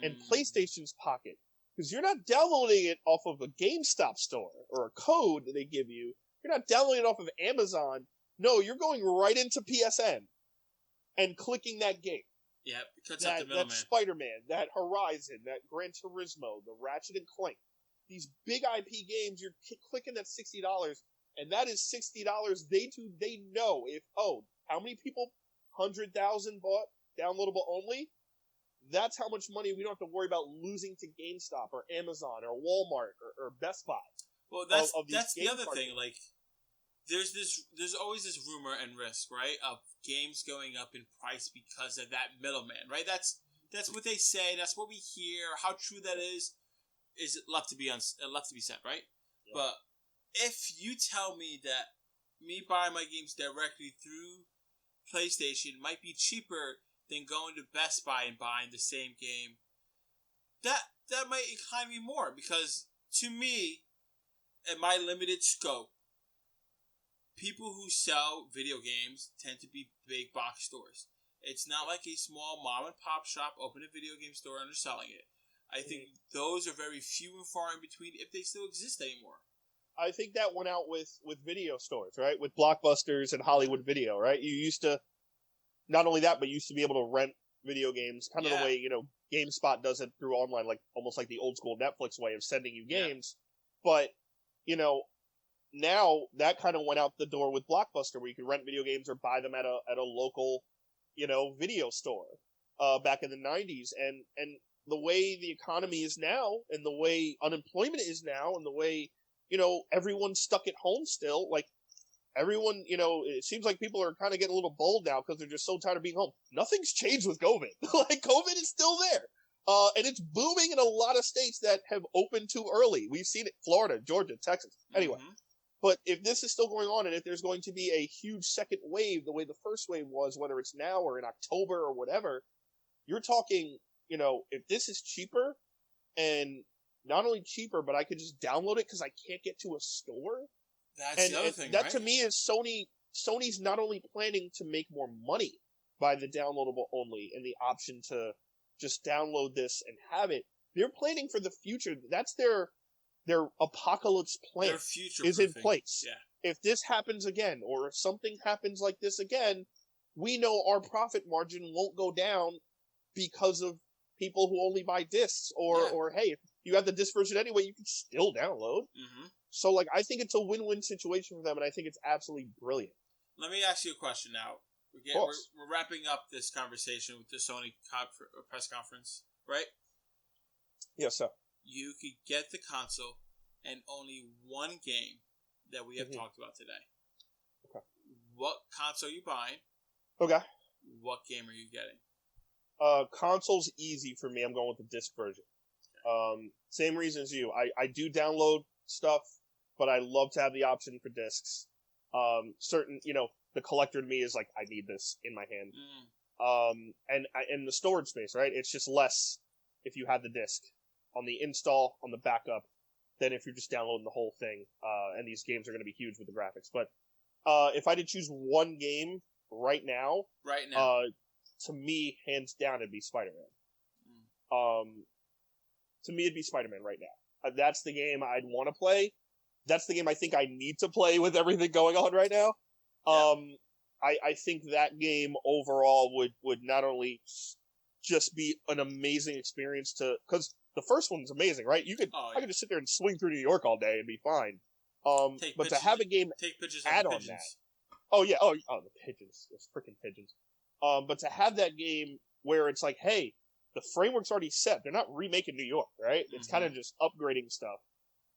and PlayStation's pocket. Because you're not downloading it off of a GameStop store or a code that they give you. You're not downloading it off of Amazon. No, you're going right into PSN and clicking that game. Yeah, because that's the middleman. That Spider-Man, that Horizon, that Gran Turismo, the Ratchet and Clank. These big IP games, you're clicking that $60, and that is $60 they know how many people? 100,000 bought downloadable only? That's how much money we don't have to worry about losing to GameStop or Amazon or Walmart or Best Buy. Well, that's the other thing. Like, there's always this rumor and risk, right, of games going up in price because of that middleman, right? That's what they say. That's what we hear. How true that is left to be said, right? Yeah. But if you tell me that me buying my games directly through PlayStation might be cheaper than going to Best Buy and buying the same game, that might incline me more, because to me, in my limited scope, people who sell video games tend to be big box stores. It's not like a small mom and pop shop open a video game store and they're selling it. I think those are very few and far in between, if they still exist anymore. I think that went out with video stores, right? With Blockbusters and Hollywood Video, right? You used to, not only that, but you used to be able to rent video games, kind of the way, GameSpot does it through online, like almost like the old school Netflix way of sending you games. Yeah. But, now that kind of went out the door with Blockbuster, where you could rent video games or buy them at a local, video store, back in the 90s. And the way the economy is now, and the way unemployment is now, and the way, everyone's stuck at home still, like, everyone, it seems like people are kind of getting a little bold now because they're just so tired of being home. Nothing's changed with COVID. Like, COVID is still there. And it's booming in a lot of states that have opened too early. We've seen it, Florida, Georgia, Texas. Anyway. Mm-hmm. But if this is still going on, and if there's going to be a huge second wave, the way the first wave was, whether it's now or in October or whatever, you're talking, if this is cheaper, and not only cheaper, but I could just download it because I can't get to a store. That's the other thing, that right? To me is Sony's not only planning to make more money by the downloadable only and the option to just download this and have it, they're planning for the future. That's their apocalypse plan is in place. Yeah. If this happens again, or if something happens like this again, we know our profit margin won't go down because of people who only buy discs, or hey, if you have the disc version anyway, you can still download. Mm-hmm. So, like, I think it's a win-win situation for them, and I think it's absolutely brilliant. Let me ask you a question now. We're wrapping up this conversation with the Sony press conference, right? Yes, sir. You could get the console and only one game that we have talked about today. Okay. What console are you buying? Okay. What game are you getting? Console's easy for me. I'm going with the disc version. Okay. Same reason as you. I do download stuff, but I love to have the option for discs. Certain, the collector to me is like, I need this in my hand. And the storage space, right? It's just less if you have the disc on the install, on the backup, than if you're just downloading the whole thing. And these games are going to be huge with the graphics. But if I had to choose one game right now, to me, hands down, it'd be Spider-Man. To me, it'd be Spider-Man right now. That's the game I'd want to play. That's the game I think I need to play with everything going on right now. I think that game overall would not only just be an amazing experience because the first one's amazing, right? I could just sit there and swing through New York all day and be fine. But to have a game add on that. Oh yeah, the pigeons. Those freaking pigeons. But to have that game where it's like, hey, the framework's already set. They're not remaking New York, right? It's kind of just upgrading stuff.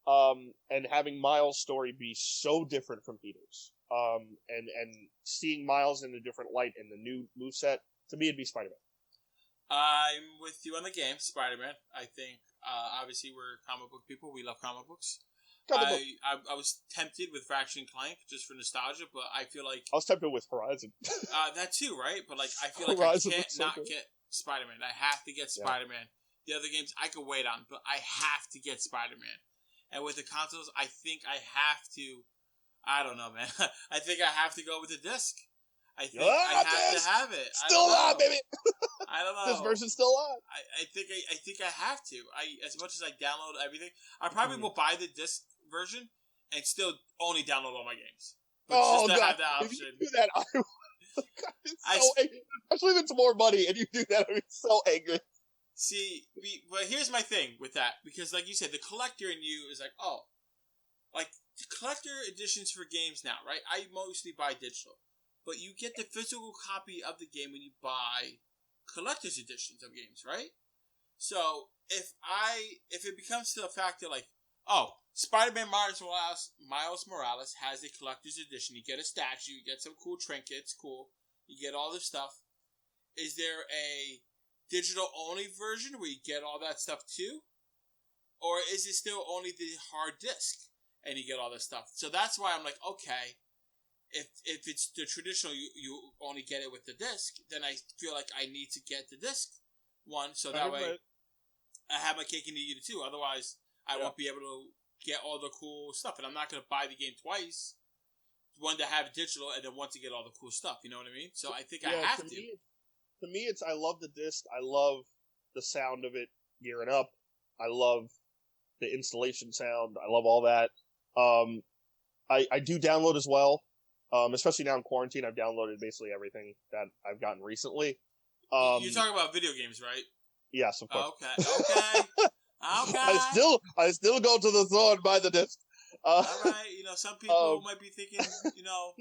And having Miles' story be so different from Peter's. And seeing Miles in a different light in the new moveset, to me, it'd be Spider-Man. I'm with you on the game, Spider-Man. I think, obviously, we're comic book people. We love comic books. I was tempted with Ratchet and Clank just for nostalgia, but I feel like... I was tempted with Horizon. That too, right? But, like, I feel like Horizon I can't not get Spider-Man. I have to get Spider-Man. The other games I could wait on, but I have to get Spider-Man. And with the consoles, I think I have to. I don't know, man. I think I have to go with the disc. I think I have to have it. Still on, baby. I don't know. This version's still on. I think I have to. As much as I download everything, I probably will buy the disc version and still only download all my games. But God! Have that option. If you do that, especially if it's more money, and you do that, I'm so angry. See, but here's my thing with that, because like you said, the collector in you is like, oh, like collector editions for games now, right? I mostly buy digital, but you get the physical copy of the game when you buy collector's editions of games, right? So if it becomes to a factor like, oh, Spider-Man Miles Morales has a collector's edition, you get a statue, you get some cool trinkets, cool, you get all this stuff. Is there a digital only version where you get all that stuff too? Or is it still only the hard disk and you get all this stuff? So that's why I'm like, okay, if it's the traditional, you only get it with the disc, then I feel like I need to get the disc one, so that way I have my cake and eat it too. Otherwise, I won't be able to get all the cool stuff, and I'm not going to buy the game twice. One to have digital, and then one to get all the cool stuff. You know what I mean? So I think I have to. To me, it's I love the disc. I love the sound of it gearing up. I love the installation sound. I love all that. I do download as well. Especially now in quarantine, I've downloaded basically everything that I've gotten recently. You're talking about video games, right? Yes, of course. Okay. I still go to the store and buy the disc. All right, some people might be thinking, no,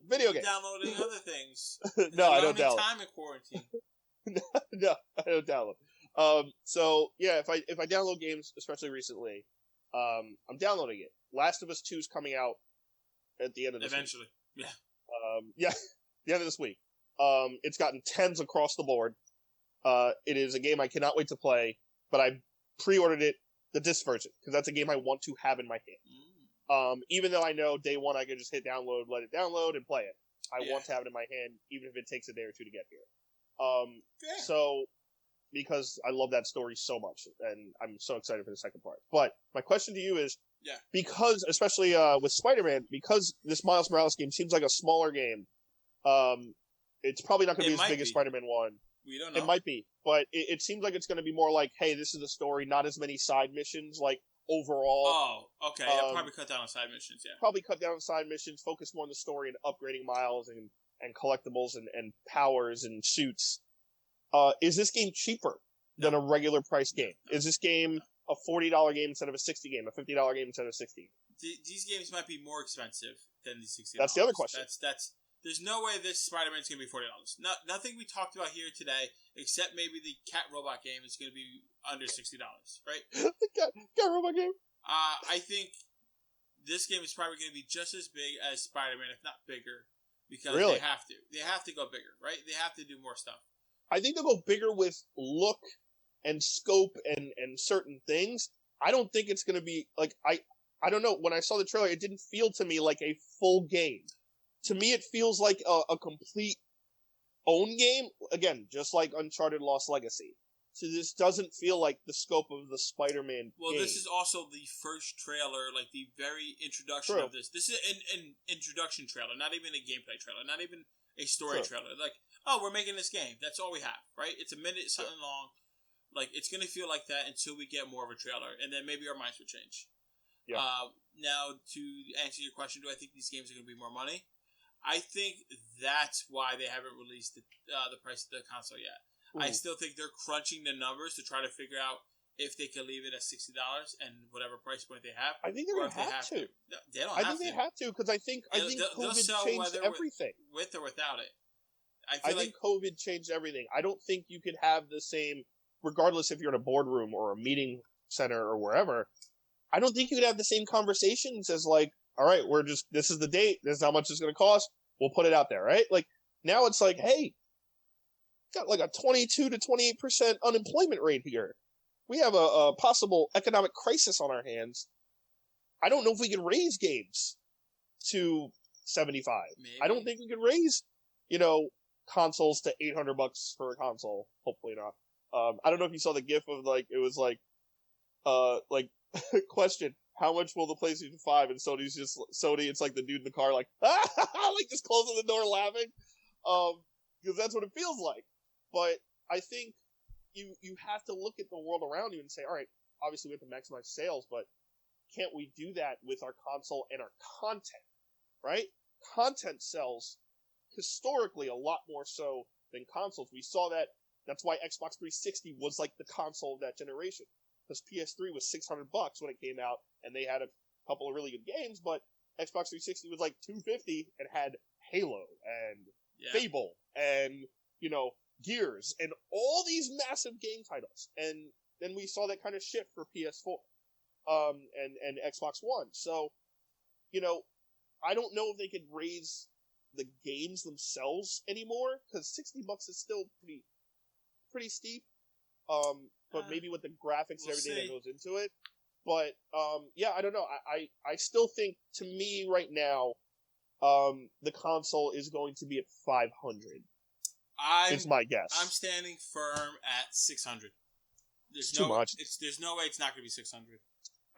video games. Downloading other things. No, I don't download. Time in quarantine. No, I don't download. So yeah, if I download games, especially recently, I'm downloading it. Last of Us 2 is coming out at the end of this eventually. Week. Yeah, the end of this week. It's gotten 10s across the board. It is a game I cannot wait to play, but I pre-ordered it, the disc version, because that's a game I want to have in my hand. Even though I know day one I can just hit download, let it download, and play it. I want to have it in my hand, even if it takes a day or two to get here. So, because I love that story so much, and I'm so excited for the second part. But my question to you is, because, especially with Spider-Man, because this Miles Morales game seems like a smaller game, it's probably not going to be as big as Spider-Man 1. We don't know. It might be, but it seems like it's going to be more like, hey, this is the story, not as many side missions, like, overall. Oh, okay. Yeah, probably cut down on side missions, yeah. Probably cut down on side missions, focus more on the story and upgrading Miles and collectibles and powers and suits. Is this game cheaper than a regular price game? Is this game a $40 game instead of a $60 game, a $50 game instead of $60? These games might be more expensive than the $60. That's the other question. There's no way this Spider-Man's going to be $40. Nothing we talked about here today, except maybe the Cat Robot game, is going to be under $60, right? The Cat Robot game? I think this game is probably going to be just as big as Spider-Man, if not bigger, because they have to. They have to go bigger, right? They have to do more stuff. I think they'll go bigger with look and scope and certain things. I don't think it's going to be, like, I don't know. When I saw the trailer, it didn't feel to me like a full game. To me, it feels like a complete own game. Again, just like Uncharted Lost Legacy. So this doesn't feel like the scope of the Spider-Man game. This is also the first trailer, like the very introduction of this. This is an introduction trailer, not even a gameplay trailer, not even a story trailer. Like, oh, we're making this game. That's all we have, right? It's a minute, something long. Like, it's going to feel like that until we get more of a trailer, and then maybe our minds will change. Yeah. Now, to answer your question, do I think these games are going to be more money? I think that's why they haven't released the price of the console yet. Ooh. I still think they're crunching the numbers to try to figure out if they can leave it at $60 and whatever price point they have. I think they're going to have to. No, they don't have to. I think they have to, because I think COVID changed everything. With or without it. I think COVID changed everything. I don't think you could have the same, regardless if you're in a boardroom or a meeting center or wherever, I don't think you could have the same conversations as like, all right, this is the date, this is how much it's going to cost, we'll put it out there, right? Like, now it's like, hey, got like a 22 to 28% unemployment rate here. We have a possible economic crisis on our hands. I don't know if we can raise games to 75. Maybe. I don't think we could raise, consoles to $800 for a console. Hopefully not. I don't know if you saw the GIF of it was question, how much will the PlayStation 5? And Sony, it's like the dude in the car, like just closing the door laughing. Because that's what it feels like. But I think you have to look at the world around you and say, all right, obviously we have to maximize sales, but can't we do that with our console and our content, right? Content sells historically a lot more so than consoles. We saw that. That's why Xbox 360 was like the console of that generation. Because PS3 was $600 when it came out, and they had a couple of really good games, but Xbox 360 was like $250 and had Halo and Fable and, Gears and all these massive game titles. And then we saw that kind of shift for PS4 and Xbox One. So, I don't know if they could raise the games themselves anymore, because $60 is still pretty steep. But maybe with the graphics and everything that goes into it. But I don't know. I still think, to me right now, the console is going to be at 500. It's my guess. I'm standing firm at 600. It's too much. There's no way it's not going to be 600.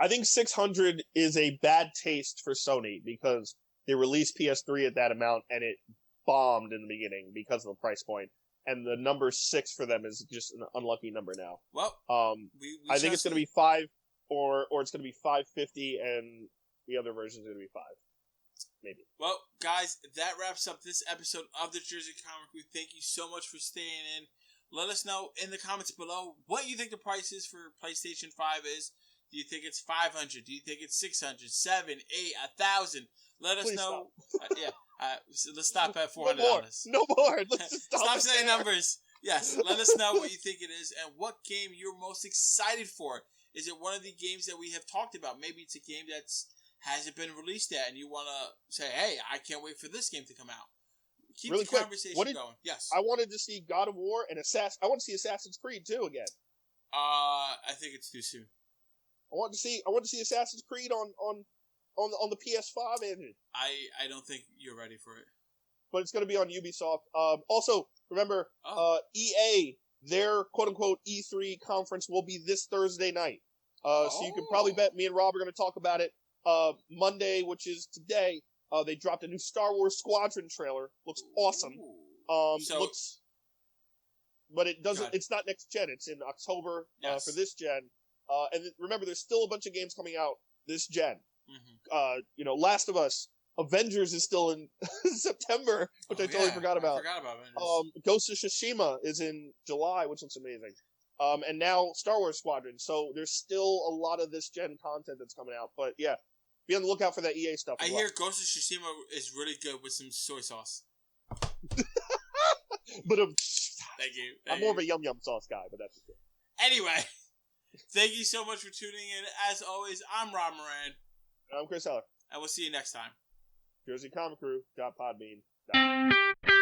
I think 600 is a bad taste for Sony, because they released PS3 at that amount and it bombed in the beginning because of the price point. And the number 6 for them is just an unlucky number now. Well, I think it's going to be 5, or it's going to be 550, and the other version is going to be 5. Maybe. Well, guys, that wraps up this episode of the Jersey Comic Crew. Thank you so much for staying in. Let us know in the comments below what you think the price is for PlayStation 5 is. Do you think it's 500? Do you think it's 600, 7, 8, 1,000? Let us Please know. So let's stop at $400. No more. Let's just stop saying numbers. Yes, let us know what you think it is and what game you're most excited for. Is it one of the games that we have talked about? Maybe it's a game that hasn't been released yet, and you want to say, "Hey, I can't wait for this game to come out." Keep really the quick, conversation going. Yes, I wanted to see God of War and I want to see Assassin's Creed too again. I think it's too soon. I want to see Assassin's Creed on the PS5 engine. I don't think you're ready for it. But it's going to be on Ubisoft. Also, remember, EA, their quote-unquote E3 conference will be this Thursday night. So you can probably bet me and Rob are going to talk about it. Monday, which is today, they dropped a new Star Wars Squadron trailer. Looks awesome. But it doesn't. It's not next gen. It's in October for this gen. And remember, there's still a bunch of games coming out this gen. Mm-hmm. Last of Us, Avengers is still in September, which I totally forgot about. I forgot about Avengers. Ghost of Tsushima is in July, which looks amazing. And now Star Wars Squadron. So there's still a lot of this gen content that's coming out. But yeah, be on the lookout for that EA stuff. I hear Ghost of Tsushima is really good with some soy sauce. But thank you. I'm more of a yum sauce guy, but that's just it. Anyway, thank you so much for tuning in. As always, I'm Rob Moran. And I'm Chris Heller. And we'll see you next time. JerseyComicCrew.podbean.com